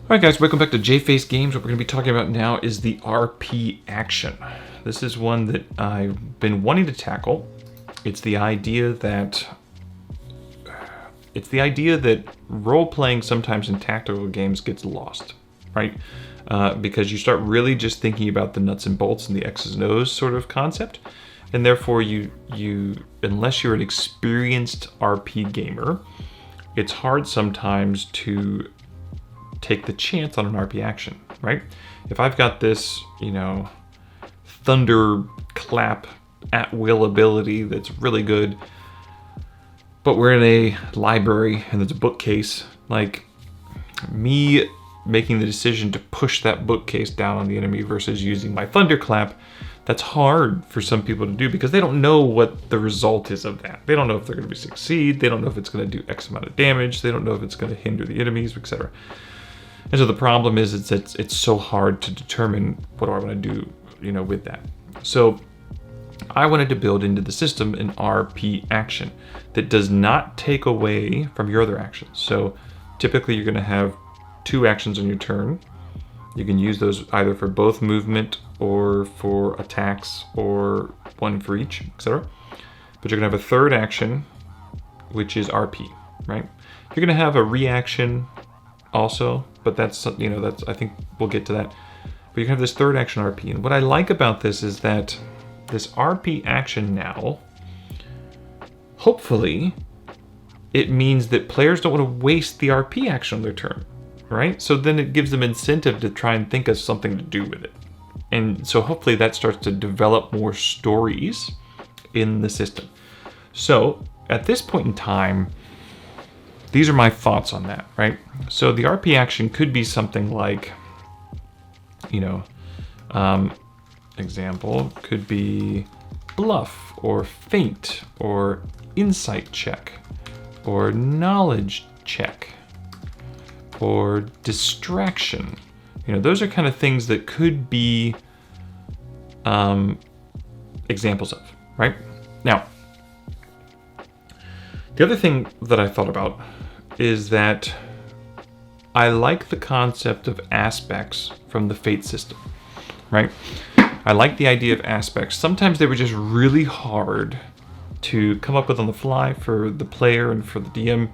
Alright guys, welcome back to J-Face Games. What we're going to be talking about now is the RP action. This is one that I've been wanting to tackle. It's the idea that role-playing sometimes in tactical games gets lost, right? Because you start really just thinking about the nuts and bolts and the X's and O's sort of concept. And therefore you unless you're an experienced RP gamer, it's hard sometimes to take the chance on an RP action, right? If I've got this, thunder clap at will ability that's really good, but we're in a library and there's a bookcase, like me making the decision to push that bookcase down on the enemy versus using my thunderclap, that's hard for some people to do because they don't know what the result is of that. They don't know if they're going to succeed. They don't know if it's going to do X amount of damage. They don't know if it's going to hinder the enemies, etc. And so the problem is it's so hard to determine what do I want to do, with that. So I wanted to build into the system an RP action that does not take away from your other actions. So typically you're going to have 2 actions on your turn. You can use those either for both movement or for attacks or one for each, etc. But you're going to have a third action, which is RP, right? You're going to have a reaction also, but that's I think we'll get to that. But you can have this third action RP, and what I like about this is that this RP action now, hopefully, it means that players don't want to waste the RP action on their turn, right? So then it gives them incentive to try and think of something to do with it. And so hopefully that starts to develop more stories in the system. So at this point in time, these are my thoughts on that, right? So the RP action could be something like, example could be bluff or feint or insight check or knowledge check or distraction. Those are kind of things that could be examples of, right? Now, the other thing that I thought about is that I like the concept of aspects from the Fate system, right? I like the idea of aspects. Sometimes they were just really hard to come up with on the fly for the player and for the DM,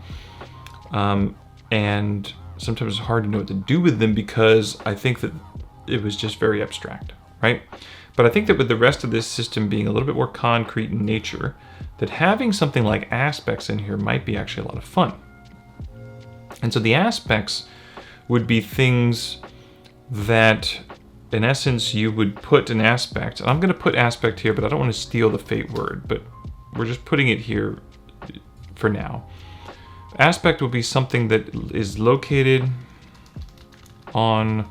and sometimes it's hard to know what to do with them because I think that it was just very abstract, right? But I think that with the rest of this system being a little bit more concrete in nature, that having something like aspects in here might be actually a lot of fun. And so the aspects would be things that, in essence, you would put an aspect. And I'm going to put aspect here, but I don't want to steal the Fate word, but we're just putting it here for now. Aspect will be something that is located on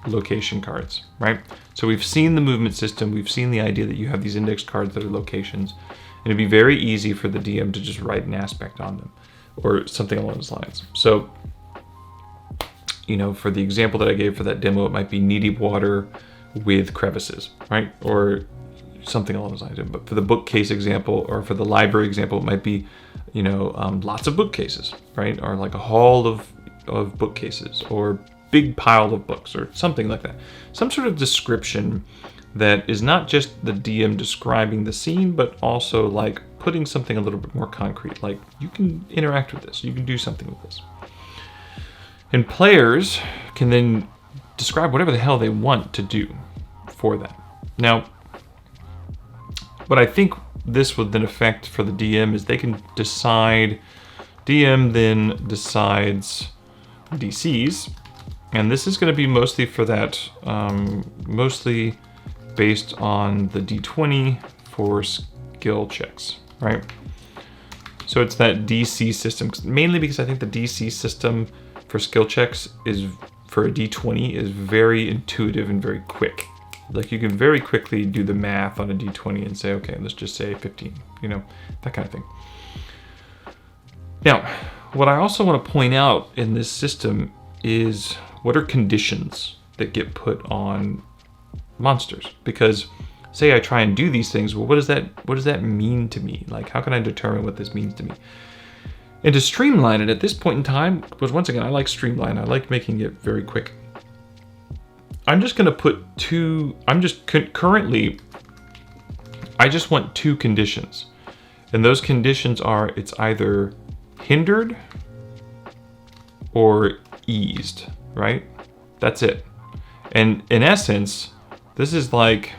location cards, right? So we've seen the movement system. We've seen the idea that you have these index cards that are locations. And it'd be very easy for the DM to just write an aspect on them or something along those lines. So, for the example that I gave for that demo, it might be knee-deep water with crevices, right? Or something along those lines. But for the bookcase example, or for the library example, it might be, lots of bookcases, right? Or like a hall of bookcases, or big pile of books, or something like that. Some sort of description that is not just the DM describing the scene, but also like putting something a little bit more concrete, like you can interact with this, you can do something with this. And players can then describe whatever the hell they want to do for that. Now, what I think this would then affect for the DM is they can decide, DM then decides DCs, and this is going to be mostly for that, mostly based on the D20 for skill checks, right? So it's that DC system, mainly because I think the DC system for skill checks is, for a D20, is very intuitive and very quick. Like you can very quickly do the math on a D20 and say, okay, let's just say 15, that kind of thing. Now, what I also want to point out in this system is what are conditions that get put on monsters, because say I try and do these things, well, what does that mean to me? Like, how can I determine what this means to me? And to streamline it at this point in time, because once again, I like streamline. I like making it very quick. I'm just going to put two, currently, I just want two conditions. And those conditions are, it's either hindered or eased, right? That's it. And in essence, this is like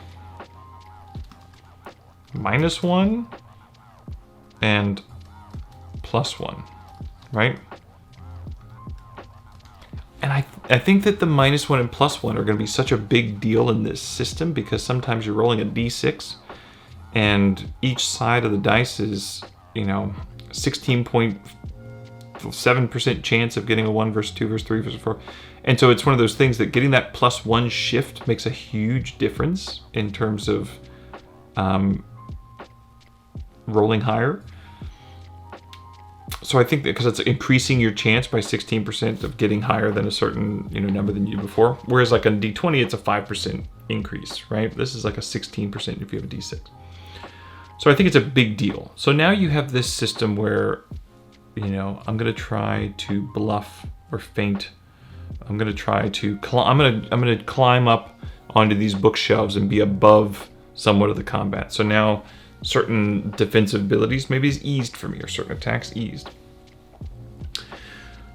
-1 and +1, right? And I think that the -1 and +1 are going to be such a big deal in this system, because sometimes you're rolling a d6 and each side of the dice is, 16.7% chance of getting a 1 versus 2 versus 3 versus 4. And so it's one of those things that getting that +1 shift makes a huge difference in terms of rolling higher. So I think that because it's increasing your chance by 16% of getting higher than a certain number than you did before. Whereas like on D20, it's a 5% increase, right? This is like a 16% if you have a D6. So I think it's a big deal. So now you have this system where, I'm going to try to bluff or feint. I'm going to try to I'm going to climb up onto these bookshelves and be above somewhat of the combat. So now certain defensive abilities maybe is eased for me, or certain attacks eased.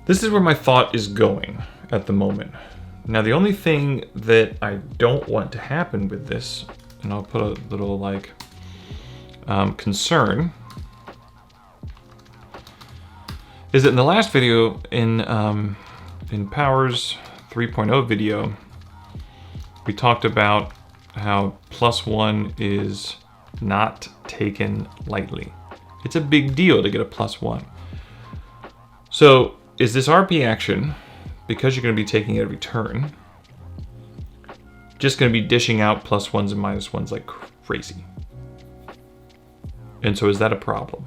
This is where my thought is going at the moment. Now the only thing that I don't want to happen with this, and I'll put a little concern, is that in the last video, in Powers 3.0 video, we talked about how +1 is not taken lightly. It's a big deal to get a +1. So is this RP action, because you're going to be taking it every turn, just going to be dishing out +1s and -1s like crazy? And so is that a problem?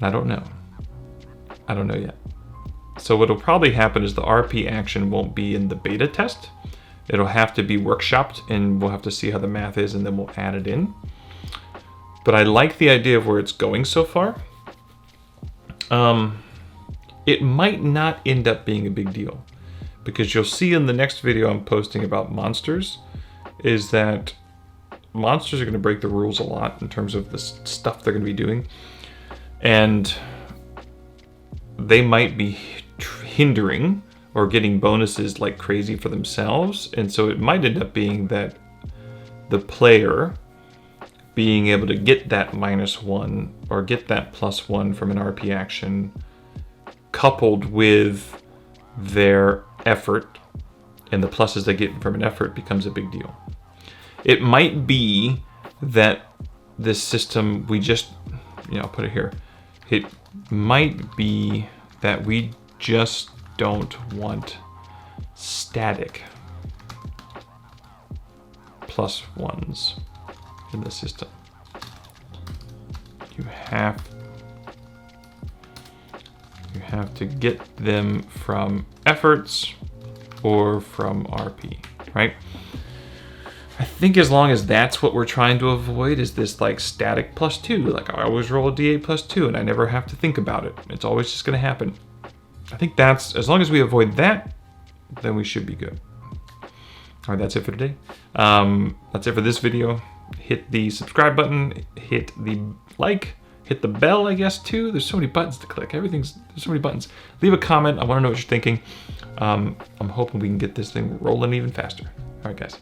I don't know. I don't know yet. So what'll probably happen is the RP action won't be in the beta test. It'll have to be workshopped, and we'll have to see how the math is, and then we'll add it in. But I like the idea of where it's going so far. It might not end up being a big deal, because you'll see in the next video I'm posting about monsters, is that monsters are going to break the rules a lot in terms of the stuff they're going to be doing. And they might be hindering or getting bonuses like crazy for themselves. And so it might end up being that the player being able to get that -1 or get that +1 from an RP action, coupled with their effort and the pluses they get from an effort, becomes a big deal. It might be that this system, we just, I'll put it here. It might be that we just don't want static +1s in the system. You have to get them from efforts or from RP, right? I think as long as that's what we're trying to avoid, is this like static +2, like I always roll a D8 +2 and I never have to think about it. It's always just gonna happen. I think that's, as long as we avoid that, then we should be good. All right, that's it for today. That's it for this video. Hit the subscribe button, hit the like, hit the bell, I guess, too. There's so many buttons to click. There's so many buttons. Leave a comment. I want to know what you're thinking. I'm hoping we can get this thing rolling even faster. All right, guys.